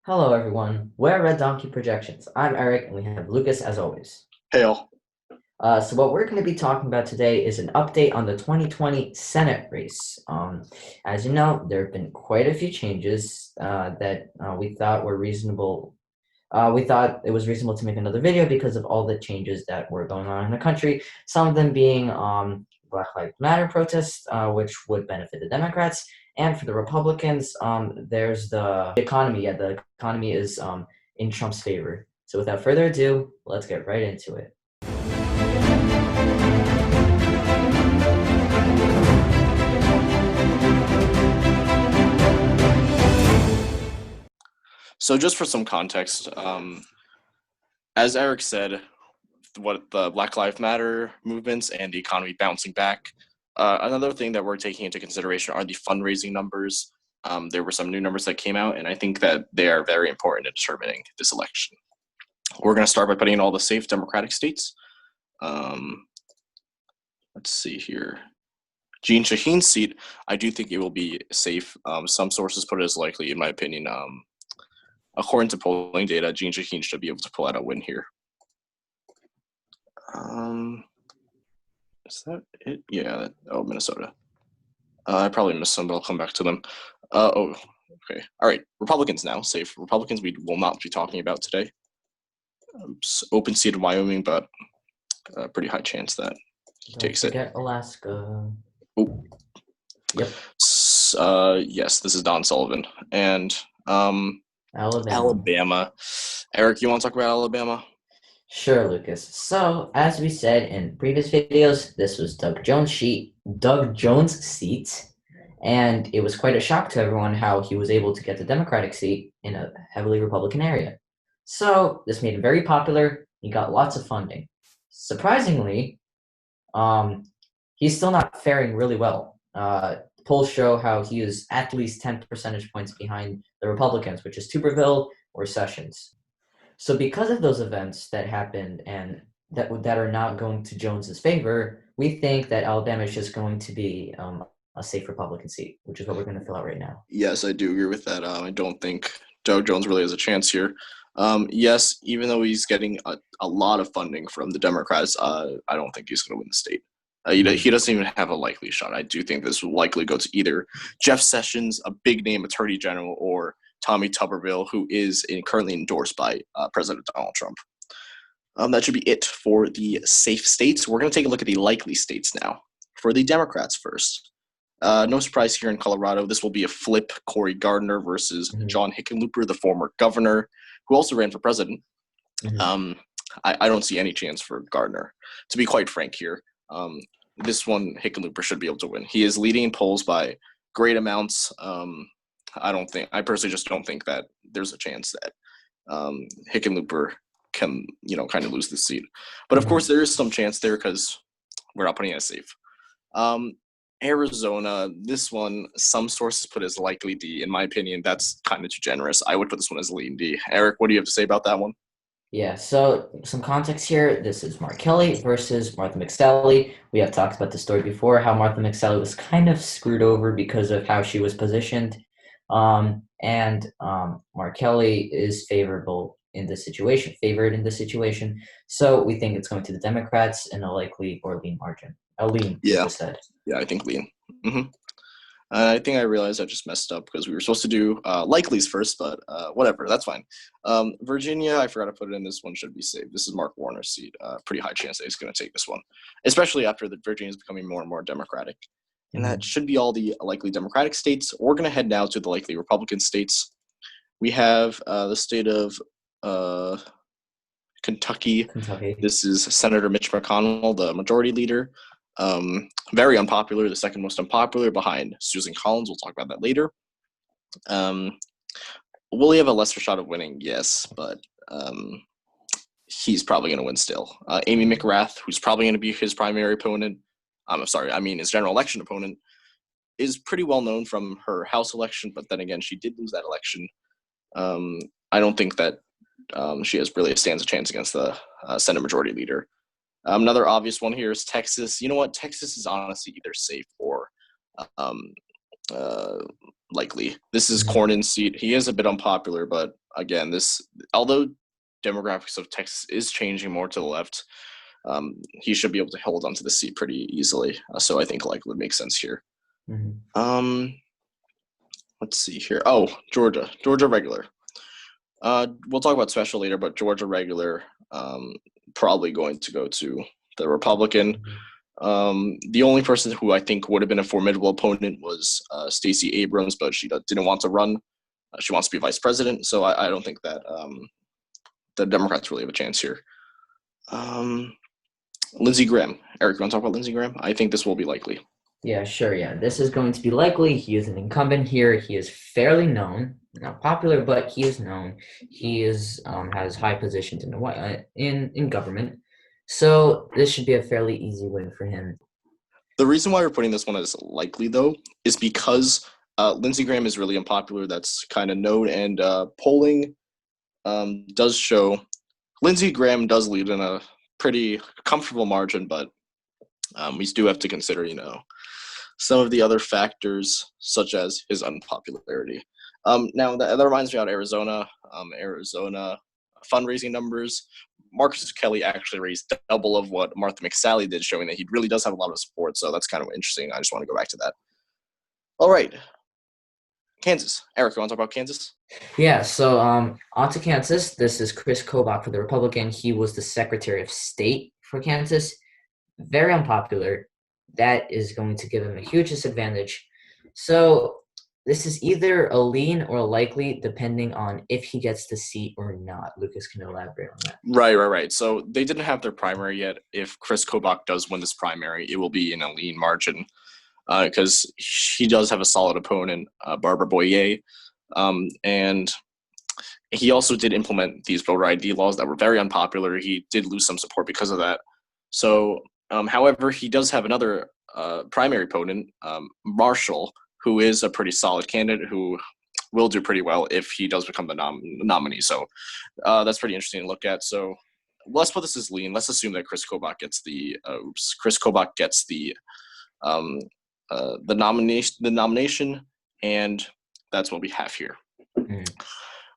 Hello, everyone. We're Red Donkey Projections. I'm Eric, and we have Lucas as always. Hail. So what we're going to be talking about today is an update on the 2020 Senate race. As you know, there have been quite a few changes that we thought were reasonable. We thought it was reasonable to make another video because of all the changes that were going on in the country. Some of them being Black Lives Matter protests, which would benefit the Democrats. And for the Republicans, there's the economy. Yeah, the economy is in Trump's favor. So without further ado, let's get right into it. So just for some context, as Eric said, what the Black Lives Matter movements and the economy bouncing back. Another thing that we're taking into consideration are the fundraising numbers. There were some new numbers that came out, and I think that they are very important in determining this election. We're going to start by putting in all the safe Democratic states. Let's see here. Jean Shaheen's seat, I do think it will be safe. Some sources put it as likely, in my opinion. According to polling data, Jean Shaheen should be able to pull out a win here. Is that it? Yeah. Oh, Minnesota. I probably missed some, but I'll come back to them. Okay. All right. Republicans now. Safe. Republicans we will not be talking about today. Open seat in Wyoming, but a pretty high chance that he takes it. Alaska. Oh. Yep. Yes, this is Don Sullivan. And Alabama. Eric, you want to talk about Alabama? Sure, Lucas. So, as we said in previous videos, this was Doug Jones' seat, and it was quite a shock to everyone how he was able to get the Democratic seat in a heavily Republican area. So, this made him very popular. He got lots of funding. Surprisingly, he's still not faring really well. Polls show how he is at least 10 percentage points behind the Republicans, which is Tuberville or Sessions. So because of those events that happened and that are not going to Jones's favor, we think that Alabama is just going to be a safe Republican seat, which is what we're going to fill out right now. Yes, I do agree with that. I don't think Doug Jones really has a chance here. Yes, even though he's getting a lot of funding from the Democrats, I don't think he's going to win the state. He doesn't even have a likely shot. I do think this will likely go to either Jeff Sessions, a big-name attorney general, or Tommy Tuberville, who is currently endorsed by President Donald Trump. That should be it for the safe states. We're going to take a look at the likely states now. For the Democrats first. No surprise here in Colorado, this will be a flip. Cory Gardner versus John Hickenlooper, the former governor, who also ran for president. I don't see any chance for Gardner. To be quite frank here, this one, Hickenlooper should be able to win. He is leading in polls by great amounts. I personally just don't think that there's a chance that Hickenlooper can, kind of lose the seat. But of course, there is some chance there because we're not putting it as safe. Arizona, this one, some sources put as likely D. In my opinion, that's kind of too generous. I would put this one as lean D. Eric, what do you have to say about that one? Yeah, so some context here. This is Mark Kelly versus Martha McSally. We have talked about the story before, how Martha McSally was kind of screwed over because of how she was positioned. Mark Kelly is favored in this situation. So we think it's going to the Democrats in a likely or lean margin. A lean, yeah. Instead. Yeah, I think lean. I think I realized I just messed up because we were supposed to do likelies first, but whatever, that's fine. Virginia, I forgot to put it in. This one should be safe. This is Mark Warner's seat. Pretty high chance that he's going to take this one, especially after the Virginia is becoming more and more Democratic. And that should be all the likely Democratic states. We're going to head now to the likely Republican states. We have the state of Kentucky. This is Senator Mitch McConnell, the majority leader. Very unpopular, the second most unpopular behind Susan Collins. We'll talk about that later. Will he have a lesser shot of winning? Yes, but he's probably going to win still. Amy McGrath, who's probably going to be his primary opponent, his general election opponent, is pretty well known from her House election, but then again, she did lose that election. I don't think that she stands a chance against the Senate Majority Leader. Another obvious one here is Texas. You know what? Texas is honestly either safe or likely. This is Cornyn's seat. He is a bit unpopular, but again, although demographics of Texas is changing more to the left, he should be able to hold onto the seat pretty easily. So I think likely would make sense here. Let's see here. Oh, Georgia regular. We'll talk about special later, but Georgia regular probably going to go to the Republican. The only person who I think would have been a formidable opponent was Stacey Abrams, but she didn't want to run. She wants to be vice president, so I don't think that the Democrats really have a chance here. Lindsey Graham. Eric, you want to talk about Lindsey Graham? I think this will be likely. Yeah, sure. Yeah, this is going to be likely. He is an incumbent here. He is fairly known, not popular, but he is known. He has high positions in government, so this should be a fairly easy win for him. The reason why we're putting this one as likely, though, is because Lindsey Graham is really unpopular. That's kind of known, and polling does show Lindsey Graham does lead in a pretty comfortable margin, but we do have to consider, some of the other factors, such as his unpopularity. Now, that reminds me of Arizona. Arizona fundraising numbers. Marcus Kelly actually raised double of what Martha McSally did, showing that he really does have a lot of support. So that's kind of interesting. I just want to go back to that. All right. Kansas. Eric, you want to talk about Kansas? Yeah, so on to Kansas. This is Chris Kobach for the Republican. He was the Secretary of State for Kansas. Very unpopular. That is going to give him a huge disadvantage. So this is either a lean or a likely, depending on if he gets the seat or not. Lucas can elaborate on that. Right. So they didn't have their primary yet. If Chris Kobach does win this primary, it will be in a lean margin because he does have a solid opponent, Barbara Boyer. And he also did implement these voter ID laws that were very unpopular. He did lose some support because of that. So, however, he does have another primary opponent, Marshall, who is a pretty solid candidate who will do pretty well if he does become the nominee. So that's pretty interesting to look at. So let's put this as lean. Let's assume that Chris Kobach gets the nomination, and that's what we have here.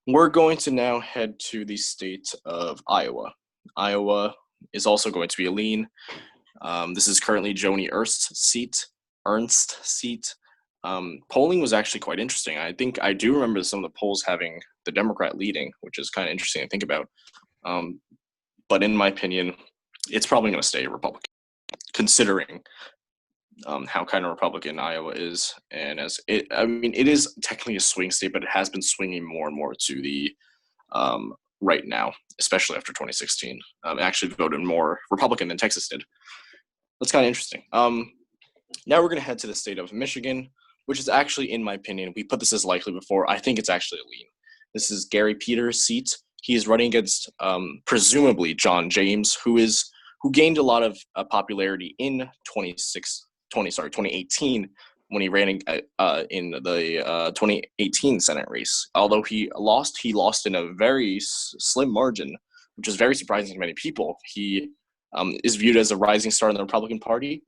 We're going to now head to the state of Iowa. Iowa is also going to be a lean. This is currently Joni Ernst's seat. Polling was actually quite interesting. I do remember some of the polls having the Democrat leading, which is kind of interesting to think about. But in my opinion, it's probably going to stay Republican, considering how kind of Republican Iowa is. And it is technically a swing state, but it has been swinging more and more to the right now, especially after 2016. Actually voted more Republican than Texas did. That's kind of interesting. Now we're going to head to the state of Michigan, which is actually, in my opinion, we put this as likely before. I think it's actually a lean. This is Gary Peters' seat. He is running against presumably John James, who gained a lot of popularity in 2018 when he ran in the 2018 Senate race. Although he lost in a very slim margin, which is very surprising to many people. He is viewed as a rising star in the Republican Party.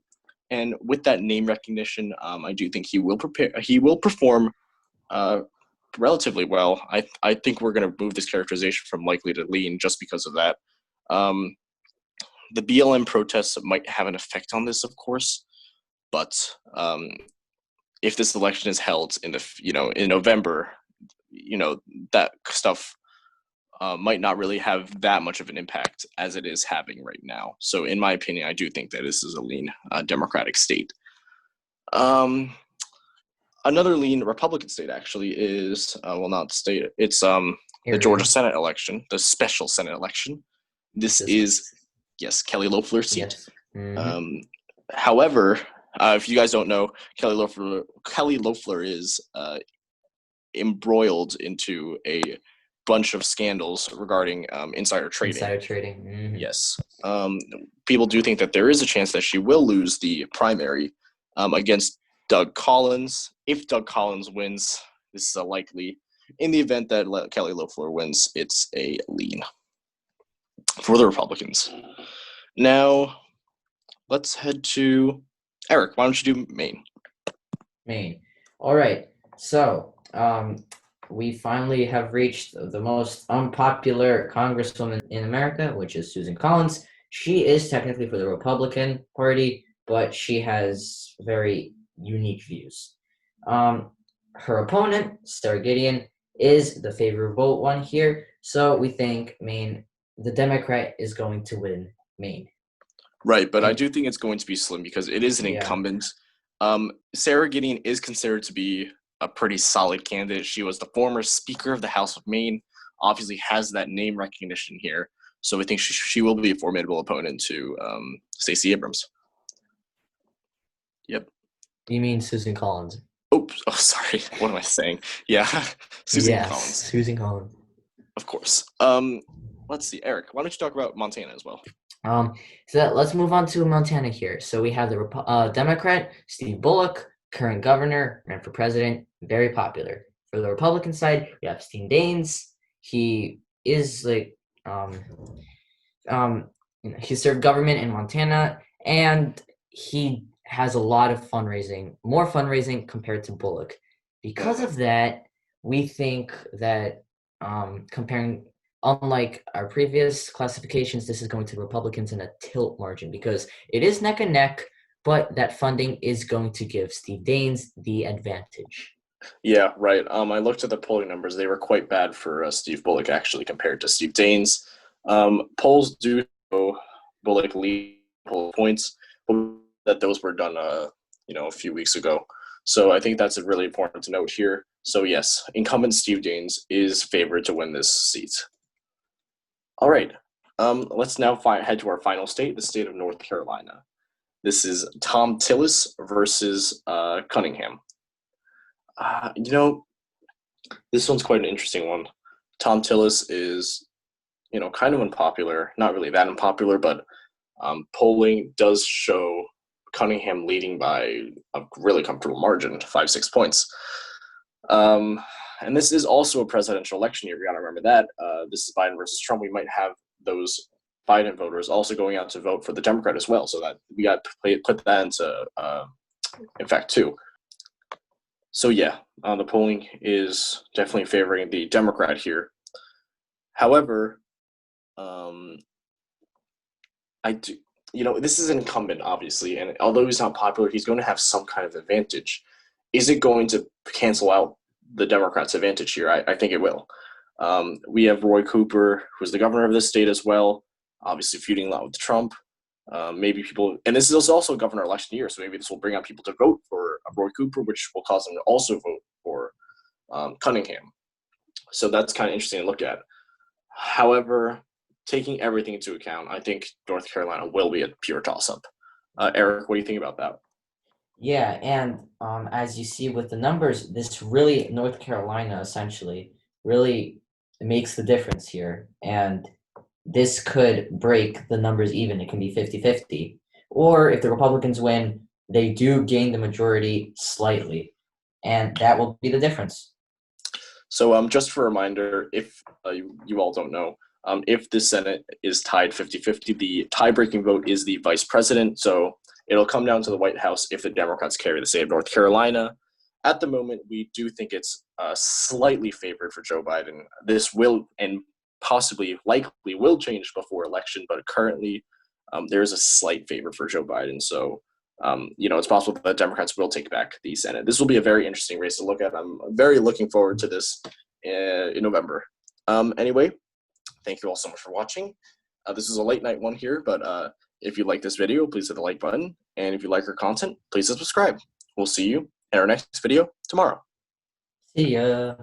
And with that name recognition, I do think he will perform relatively well. I think we're going to move this characterization from likely to lean just because of that. The BLM protests might have an effect on this, of course, but if this election is held in November, that stuff might not really have that much of an impact as it is having right now. So in my opinion, I do think that this is a lean Democratic state. Another lean Republican state actually is, not state, it's the Georgia Senate election, the special Senate election. This is, yes, Kelly Loeffler's seat. Yes. Mm-hmm. However, if you guys don't know, Kelly Loeffler is embroiled into a bunch of scandals regarding insider trading. Mm-hmm. Yes. People do think that there is a chance that she will lose the primary against Doug Collins. If Doug Collins wins, this is a likely. In the event that Kelly Loeffler wins, it's a lean for the Republicans. Now, let's head to Eric. Why don't you do Maine? Maine. All right. So, we finally have reached the most unpopular congresswoman in America, which is Susan Collins. She is technically for the Republican Party, but she has very unique views. Her opponent, Steyer, is the favorable one here, so we think Maine, the Democrat, is going to win Maine. Right, but I do think it's going to be slim because it is an incumbent. Sarah Gideon is considered to be a pretty solid candidate. She was the former Speaker of the House of Maine, obviously has that name recognition here. So we think she will be a formidable opponent to Stacey Abrams. Yep. You mean Susan Collins? Oops. Oh, sorry. What am I saying? Yeah, Susan Collins. Susan Collins. Of course. Let's see, Eric. Why don't you talk about Montana as well? So let's move on to Montana here. So we have the Democrat, Steve Bullock, current governor, ran for president, very popular. For the Republican side, we have Steve Daines. He is like, he served government in Montana, and he has a lot of fundraising, more fundraising compared to Bullock. Because of that, we think that unlike our previous classifications, this is going to Republicans in a tilt margin because it is neck and neck, but that funding is going to give Steve Daines the advantage. Yeah, right. I looked at the polling numbers. They were quite bad for Steve Bullock, actually, compared to Steve Daines. Polls do show Bullock lead points, but that those were done, a few weeks ago. So I think that's really important to note here. So yes, incumbent Steve Daines is favored to win this seat. All right, let's now head to our final state, the state of North Carolina. This is Tom Tillis versus Cunningham. This one's quite an interesting one. Tom Tillis is, kind of unpopular, not really that unpopular, but polling does show Cunningham leading by a really comfortable margin, 5-6 points. And this is also a presidential election year. We got to remember that. This is Biden versus Trump. We might have those Biden voters also going out to vote for the Democrat as well. So that we got to put that into effect too. So yeah, the polling is definitely favoring the Democrat here. However, this is an incumbent, obviously, and although he's not popular, he's going to have some kind of advantage. Is it going to cancel out the Democrats' advantage here? I think it will. We have Roy Cooper, who's the governor of this state as well, obviously feuding a lot with Trump. Maybe people, and this is also a governor election year, so maybe this will bring out people to vote for Roy Cooper, which will cause them to also vote for Cunningham. So that's kind of interesting to look at. However, taking everything into account, I think North Carolina will be a pure toss-up. Eric, what do you think about that? Yeah, and as you see with the numbers, this really, North Carolina essentially really makes the difference here. And this could break the numbers even. It can be 50-50. Or if the Republicans win, they do gain the majority slightly. And that will be the difference. So just for a reminder, if you all don't know, if the Senate is tied 50-50, the tie-breaking vote is the vice president. So it'll come down to the White House if the Democrats carry the state of North Carolina. At the moment, we do think it's slightly favored for Joe Biden. This will and possibly likely will change before election, but currently there is a slight favor for Joe Biden. So, it's possible that Democrats will take back the Senate. This will be a very interesting race to look at. I'm very looking forward to this in November. Anyway, thank you all so much for watching. This is a late night one here, but if you like this video, please hit the like button. And if you like our content, please subscribe. We'll see you in our next video tomorrow. See ya.